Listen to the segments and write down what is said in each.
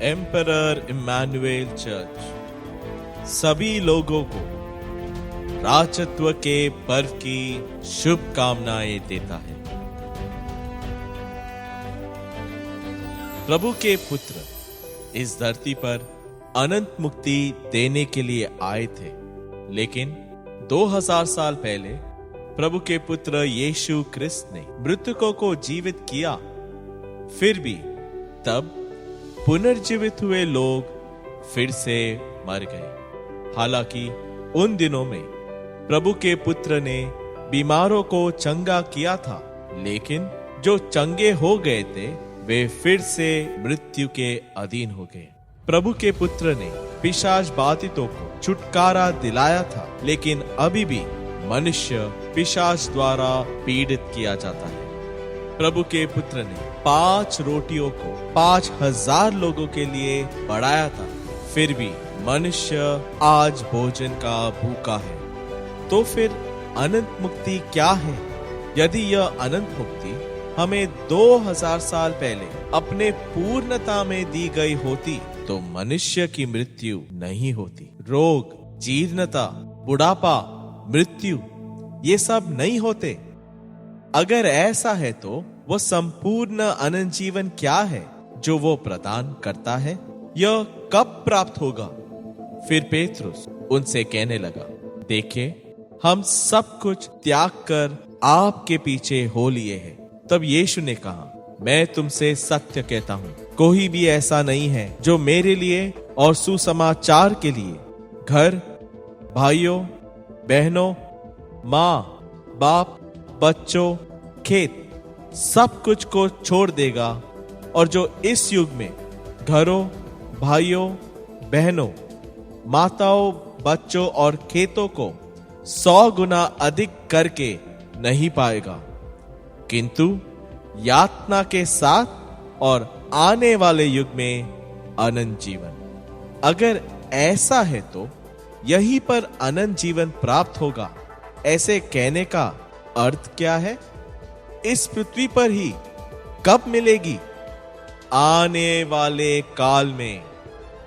Emperor Immanuel church सभी लोगों को राजत्व के पर्व की शुभकामनाएं देता है। प्रभु के पुत्र इस धरती पर अनंत मुक्ति देने के लिए आए थे, लेकिन 2000 साल पहले प्रभु के पुत्र यीशु क्रिस्त ने मृतकों को जीवित किया। फिर भी तब पुनर्जीवित हुए लोग फिर से मर गए। हालांकि उन दिनों में प्रभु के पुत्र ने बीमारों को चंगा किया था, लेकिन जो चंगे हो गए थे वे फिर से मृत्यु के अधीन हो गए। प्रभु के पुत्र ने पिशाच बाधितों को छुटकारा दिलाया था, लेकिन अभी भी मनुष्य पिशाच द्वारा पीड़ित किया जाता है। प्रभु के पुत्र ने 5 रोटियों को 5000 लोगों के लिए बढ़ाया था, फिर भी मनुष्य आज भोजन का भूखा है। तो फिर अनंत मुक्ति क्या है? यदि यह अनंत मुक्ति हमें 2000 साल पहले अपने पूर्णता में दी गई होती तो मनुष्य की मृत्यु नहीं होती। रोग, जीर्णता, बुढ़ापा, मृत्यु ये सब नहीं होते। अगर ऐसा है तो वो संपूर्ण अनंत जीवन क्या है जो वो प्रदान करता है? यह कब प्राप्त होगा? फिर पेतरुस उनसे कहने लगा, देखिए हम सब कुछ त्याग कर आपके पीछे हो लिए हैं। तब यीशु ने कहा, मैं तुमसे सत्य कहता हूं, कोई भी ऐसा नहीं है जो मेरे लिए और सुसमाचार के लिए घर, भाइयों, बहनों, माँ, बाप, बच्चों, खेत सब कुछ को छोड़ देगा और जो इस युग में घरों, भाइयों, बहनों, माताओं, बच्चों और खेतों को 100 गुना अधिक करके नहीं पाएगा, किंतु यातना के साथ और आने वाले युग में अनंत जीवन। अगर ऐसा है तो यहीं पर अनंत जीवन प्राप्त होगा। ऐसे कहने का अर्थ क्या है? इस पृथ्वी पर ही कब मिलेगी? आने वाले काल में,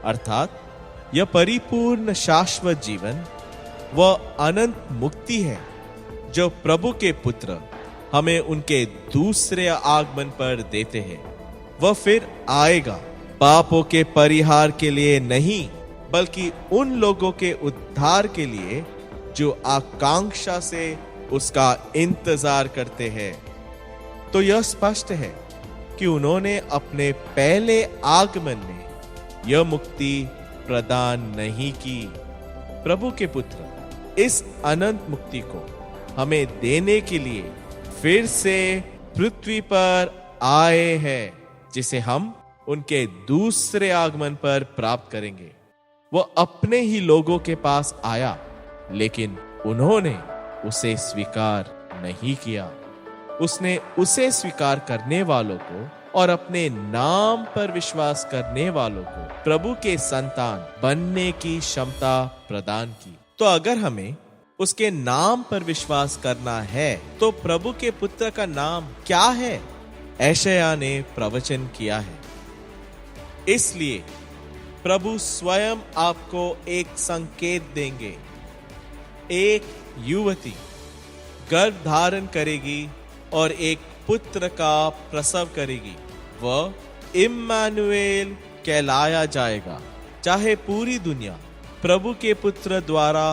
अर्थात यह परिपूर्ण शाश्वत जीवन वह अनंत मुक्ति है जो प्रभु के पुत्र हमें उनके दूसरे आगमन पर देते हैं। वह फिर आएगा पापों के परिहार के लिए नहीं, बल्कि उन लोगों के उद्धार के लिए जो आकांक्षा से उसका इंतजार करते हैं। तो यह स्पष्ट है कि उन्होंने अपने पहले आगमन में यह मुक्ति प्रदान नहीं की। प्रभु के पुत्र इस अनंत मुक्ति को हमें देने के लिए फिर से पृथ्वी पर आए हैं, जिसे हम उनके दूसरे आगमन पर प्राप्त करेंगे। वह अपने ही लोगों के पास आया, लेकिन उन्होंने उसे स्वीकार नहीं किया। उसने उसे स्वीकार करने वालों को और अपने नाम पर विश्वास करने वालों को प्रभु के संतान बनने की क्षमता प्रदान की। तो अगर हमें उसके नाम पर विश्वास करना है तो प्रभु के पुत्र का नाम क्या है? यशायाह ने प्रवचन किया है। इसलिए प्रभु स्वयं आपको एक संकेत देंगे। एक युवती गर्भ धारण करेगी और एक पुत्र का प्रसव करेगी। वह इम्मानुएल कहलाया जाएगा। चाहे पूरी दुनिया प्रभु के पुत्र द्वारा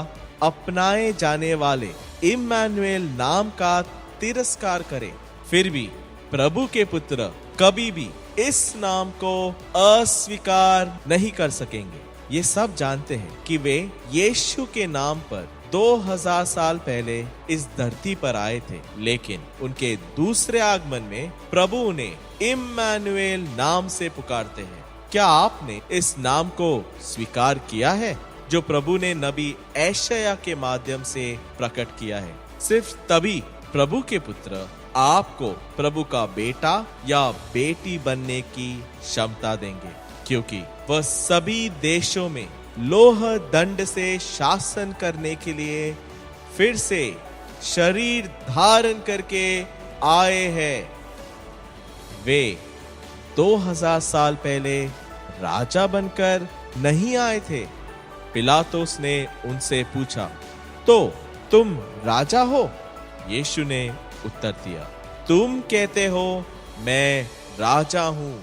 अपनाए जाने वाले इम्मानुएल नाम का तिरस्कार करे, फिर भी प्रभु के पुत्र कभी भी इस नाम को अस्वीकार नहीं कर सकेंगे। ये सब जानते हैं कि वे यीशु के नाम पर 2000 साल पहले इस धरती पर आए थे, लेकिन उनके दूसरे आगमन में प्रभु उन्हें इम्मानुएल नाम से पुकारते हैं। क्या आपने इस नाम को स्वीकार किया है जो प्रभु ने नबी यशायाह के माध्यम से प्रकट किया है? सिर्फ तभी प्रभु के पुत्र आपको प्रभु का बेटा या बेटी बनने की क्षमता देंगे, क्योंकि वह सभी देशों में लोह दंड से शासन करने के लिए फिर से शरीर धारण करके आए हैं। वे 2000 साल पहले राजा बनकर नहीं आए थे? पिलातुस ने उनसे पूछा, तो तुम राजा हो? यीशु ने उत्तर दिया, तुम कहते हो मैं राजा हूं।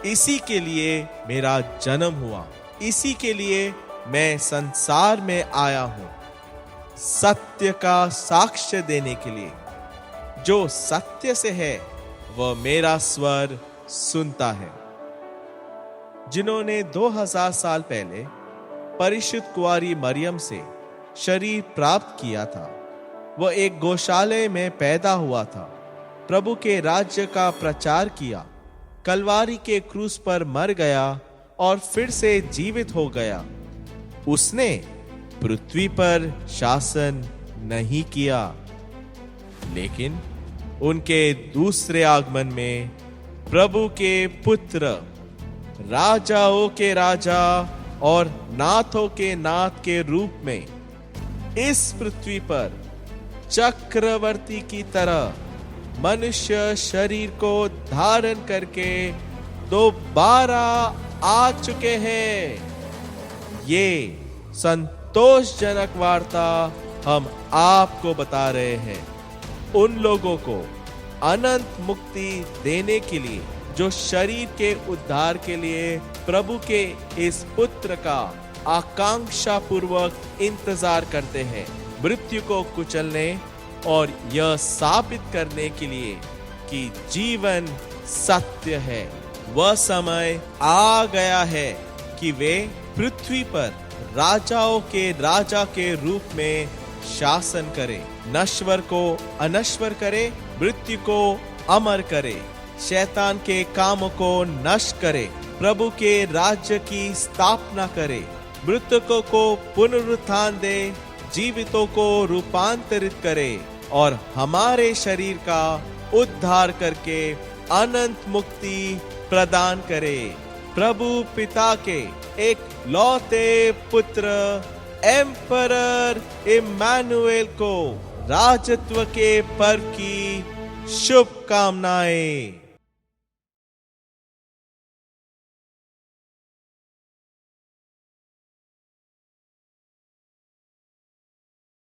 इसी के लिए मेरा जन्म हुआ, इसी के लिए मैं संसार में आया हूं, सत्य का साक्ष्य देने के लिए। जो सत्य से है वह मेरा स्वर सुनता है। जिन्होंने 2000 साल पहले परिशुद्ध कुंवारी मरियम से शरीर प्राप्त किया था, वह एक गौशाले में पैदा हुआ था, प्रभु के राज्य का प्रचार किया, कलवारी के क्रूस पर मर गया और फिर से जीवित हो गया। उसने पृथ्वी पर शासन नहीं किया, लेकिन उनके दूसरे आगमन में प्रभु के पुत्र, राजाओं के राजा और नाथों के नाथ के रूप में इस पृथ्वी पर चक्रवर्ती की तरह मनुष्य शरीर को धारण करके दोबारा आ चुके हैं। ये संतोषजनक वार्ता हम आपको बता रहे हैं, उन लोगों को अनंत मुक्ति देने के लिए जो शरीर के उद्धार के लिए प्रभु के इस पुत्र का आकांक्षा पूर्वक इंतजार करते हैं, मृत्यु को कुचलने और यह साबित करने के लिए कि जीवन सत्य है। वह समय आ गया है कि वे पृथ्वी पर राजाओं के राजा के रूप में शासन करे, नश्वर को अनश्वर करे, मृत्यु को अमर करे, शैतान के कामों को नष्ट करे, प्रभु के राज्य की स्थापना करे, मृतकों को पुनरुत्थान दे, जीवितों को रूपांतरित करे और हमारे शरीर का उद्धार करके अनंत मुक्ति प्रदान करे। प्रभु पिता के एक लौते पुत्र एम्परर इम्मानुएल को राजत्व के पर्व की शुभकामनाएं।